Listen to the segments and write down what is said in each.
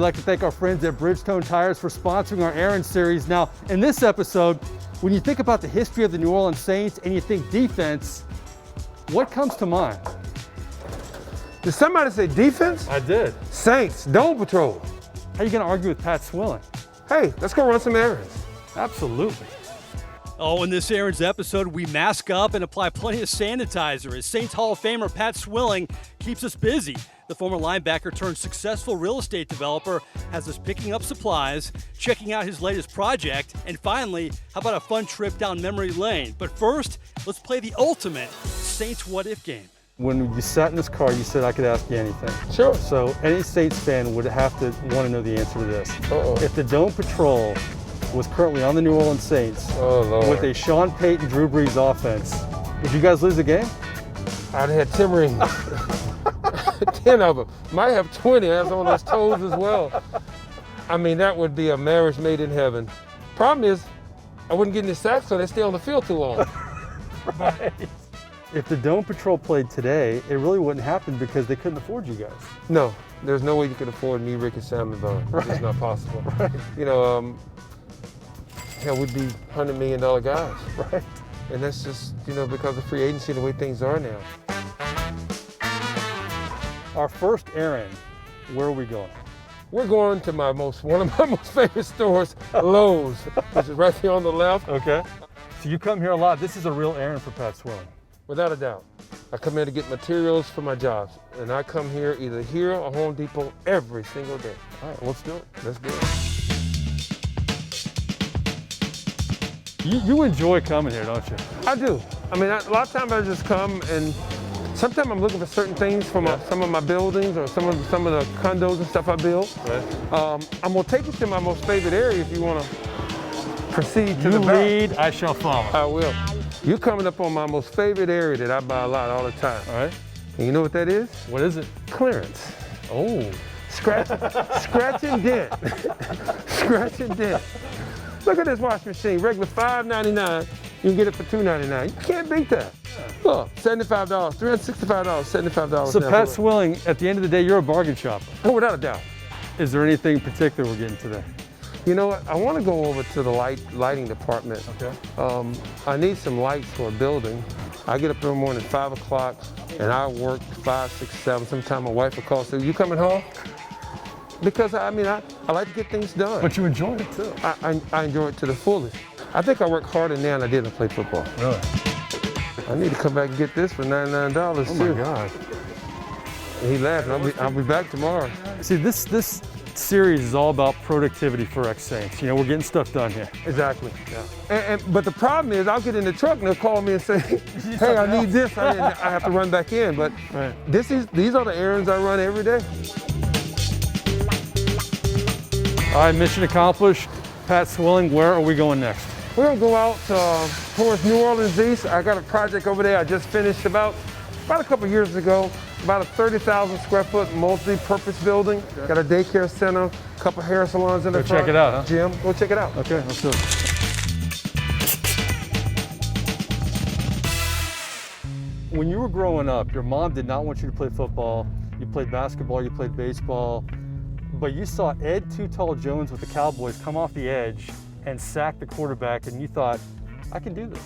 like to thank our friends at Bridgestone Tires for sponsoring our Errands series. Now, in this episode, when you think about the history of the New Orleans Saints and you think defense, what comes to mind? Did somebody say defense? I did. Saints, Dome Patrol. How are you going to argue with Pat Swilling? Hey, let's go run some errands. Absolutely. Oh, in this Errands episode, we mask up and apply plenty of sanitizer as Saints Hall of Famer Pat Swilling keeps us busy. The former linebacker turned successful real estate developer has us picking up supplies, checking out his latest project, and finally, how about a fun trip down memory lane? But first, let's play the ultimate Saints what if game. When you sat in this car, you said I could ask you anything. Sure. So any Saints fan would have to want to know the answer to this. Uh-oh. If the Dome Patrol was currently on the New Orleans Saints with a Sean Payton, Drew Brees offense, would you guys lose the game? I'd have had 10 rings. 10 of them. Might have 20. I have on those toes as well. I mean, that would be a marriage made in heaven. Problem is, I wouldn't get any sacks, so they stay on the field too long. Right. If the Dome Patrol played today, it really wouldn't happen because they couldn't afford you guys. No, there's no way you could afford me, Rick, and Sam and Vaughn. Right. It's not possible. Right. You know, hell, we'd be $100 million guys. Right. And that's just, you know, because of free agency, the way things are now. Our first errand, where are we going? We're going to one of my most favorite stores, Lowe's, which is right here on the left. Okay. So you come here a lot. This is a real errand for Pat Swilling. Without a doubt. I come here to get materials for my jobs. And I come here either here or Home Depot every single day. All right, let's do it. Let's do it. You enjoy coming here, don't you? I do. I mean, a lot of times I just come and sometimes I'm looking for certain things from some of my buildings or some of the condos and stuff I build. Right. I'm gonna take you to my most favorite area if you wanna proceed to the back. You lead, I shall follow. I will. You're coming up on my most favorite area that I buy a lot all the time. All right. And you know what that is? What is it? Clearance. Oh. Scratch and dent. Scratch and dent. Look at this washing machine, regular $5.99. You can get it for $2.99. You can't beat that. Look, $75, $365, $75. So Pat Swilling, at the end of the day, you're a bargain shopper. Oh, without a doubt. Is there anything particular we're getting today? You know what? I want to go over to the lighting department. Okay. I need some lights for a building. I get up every morning at 5 o'clock and I work 5, 6, 7. Sometimes my wife will call and say, "You coming home?" Because I like to get things done. But you enjoy it too. I enjoy it to the fullest. I think I work harder now than I did when I played football. Really? I need to come back and get this for $99 too. Oh my God. And he laughed. I'll be back tomorrow. See, this series is all about productivity for ex-Saints. You know, we're getting stuff done here. Exactly. Yeah. But the problem is, I'll get in the truck and they'll call me and say, "Hey, I need this." I have to run back in. But right. These are the errands I run every day. All right, mission accomplished. Pat Swilling, where are we going next? We're gonna go out towards New Orleans East. I got a project over there I just finished about a couple years ago. About a 30,000 square foot multi-purpose building. Okay. Got a daycare center, a couple hair salons in the front. Go check it out, huh? Gym, go check it out. Okay, let's do it. When you were growing up, your mom did not want you to play football. You played basketball, you played baseball, but you saw Ed Too Tall Jones with the Cowboys come off the edge and sack the quarterback, and you thought, I can do this.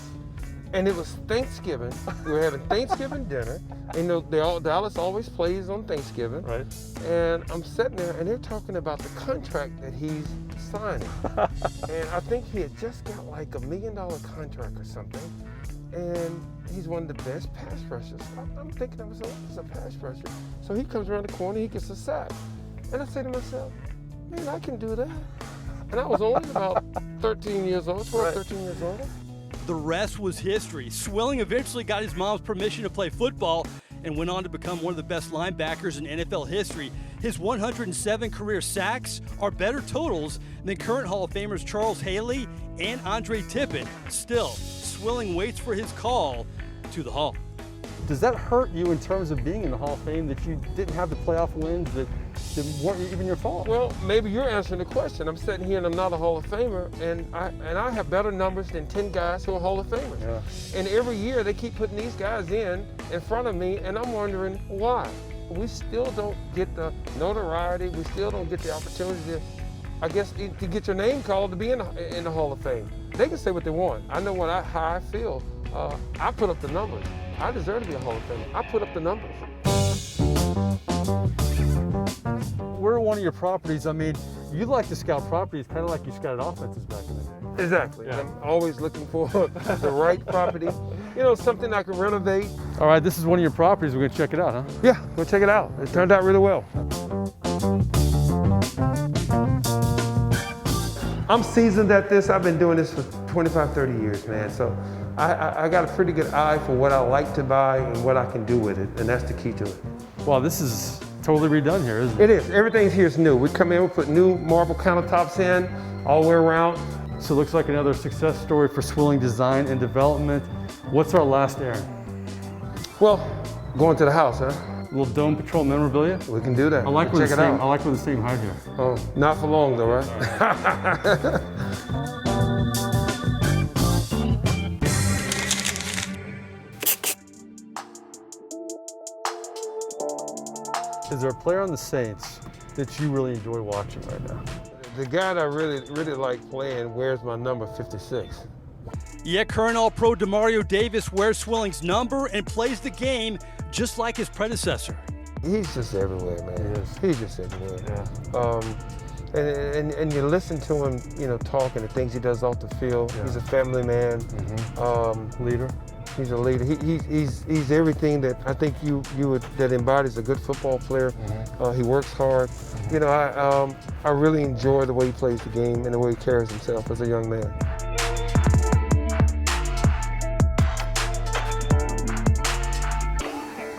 And it was Thanksgiving. We were having Thanksgiving dinner. And you know, Dallas always plays on Thanksgiving. Right. And I'm sitting there, and they're talking about the contract that he's signing. And I think he had just got like $1 million contract or something. And he's one of the best pass rushers. I'm thinking to myself, he's a pass rusher. So he comes around the corner, he gets a sack. And I say to myself, man, I can do that. And I was only about 13 years old, 12, 13 years old. The rest was history. Swilling eventually got his mom's permission to play football and went on to become one of the best linebackers in NFL history. His 107 career sacks are better totals than current Hall of Famers Charles Haley and Andre Tippett. Still, Swilling waits for his call to the Hall. Does that hurt you in terms of being in the Hall of Fame that you didn't have the playoff wins that weren't even your fault? Well, maybe you're answering the question. I'm sitting here and I'm not a Hall of Famer, and I have better numbers than 10 guys who are Hall of Famers. Yeah. And every year they keep putting these guys in front of me, and I'm wondering why. we still don't get the notoriety. We still don't get the opportunity to, I guess, to get your name called to be in the Hall of Fame. They can say what they want. I know how I feel. I put up the numbers. I deserve to be a Hall of Fame. I put up the numbers. We're one of your properties. I mean, you like to scout properties kind of like you scouted offenses back in the day. Exactly. Yeah. I'm always looking for the right property. You know, something I can renovate. All right, this is one of your properties. We're going to check it out, huh? Yeah, go check it out. It turned out really well. I'm seasoned at this. I've been doing this for 25, 30 years, man. So I got a pretty good eye for what I like to buy and what I can do with it, and that's the key to it. Wow, this is totally redone here, isn't it? It is. Everything here is new. We come in, we put new marble countertops in all the way around. So it looks like another success story for Swilling Design and Development. What's our last errand? Well, going to the house, huh? A little Dome Patrol memorabilia? We can do that. I like Check it out. I like we're the same height here. Oh, not for long though, right? Is there a player on the Saints that you really enjoy watching right now? The guy that I really like playing wears my number 56. Yeah, current All-Pro Demario Davis wears Swilling's number and plays the game just like his predecessor. He's just everywhere, man. He is. He's just everywhere. Yeah. And you listen to him, you know, talking the things he does off the field. Yeah. He's a family man. Leader. He's a leader. He's everything that I think you would, that embodies a good football player. He works hard. You know, I really enjoy the way he plays the game and the way he carries himself as a young man.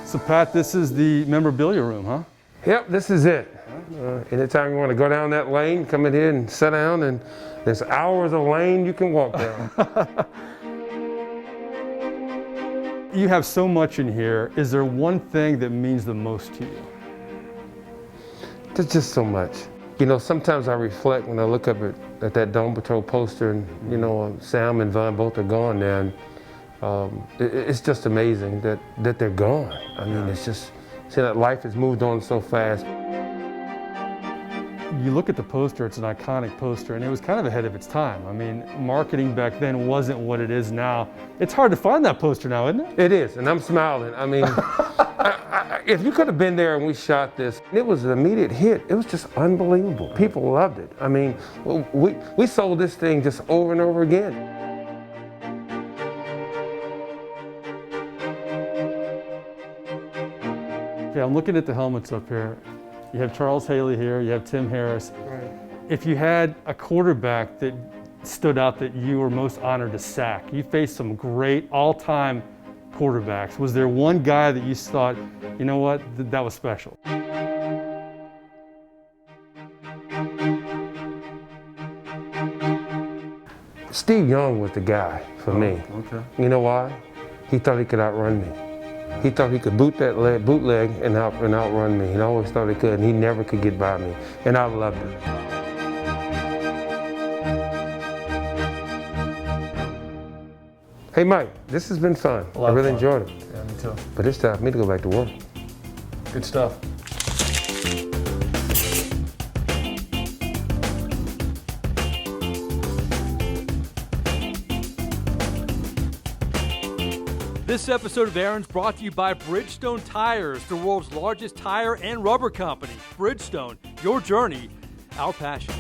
So Pat, this is the Memorabilia Room, huh? Yep, this is it. Anytime you want to go down that lane, come in here and sit down, and there's hours of lane you can walk down. You have so much in here. Is there one thing that means the most to you? There's just so much. You know, sometimes I reflect when I look up at that Dome Patrol poster, and you know, Sam and Von both are gone now, and it's just amazing that they're gone. I mean, it's just, see that life has moved on so fast. You look at the poster, it's an iconic poster, and it was kind of ahead of its time. I mean, marketing back then wasn't what it is now. It's hard to find that poster now, isn't it? It is, and I'm smiling. I mean, if you could have been there and we shot this, it was an immediate hit. It was just unbelievable. People loved it. I mean, we sold this thing just over and over again. Okay, I'm looking at the helmets up here. You have Charles Haley here, you have Tim Harris. Right. If you had a quarterback that stood out that you were most honored to sack, you faced some great all-time quarterbacks. Was there one guy that you thought, you know what, that was special? Steve Young was the guy for me. Okay. You know why? He thought he could outrun me. He thought he could bootleg and outrun me. He always thought he could, and he never could get by me. And I loved it. Hey Mike, this has been fun. I really enjoyed it. Yeah, me too. But it's time for me to go back to work. Good stuff. This episode of Errands brought to you by Bridgestone Tires, the world's largest tire and rubber company. Bridgestone, your journey, our passion.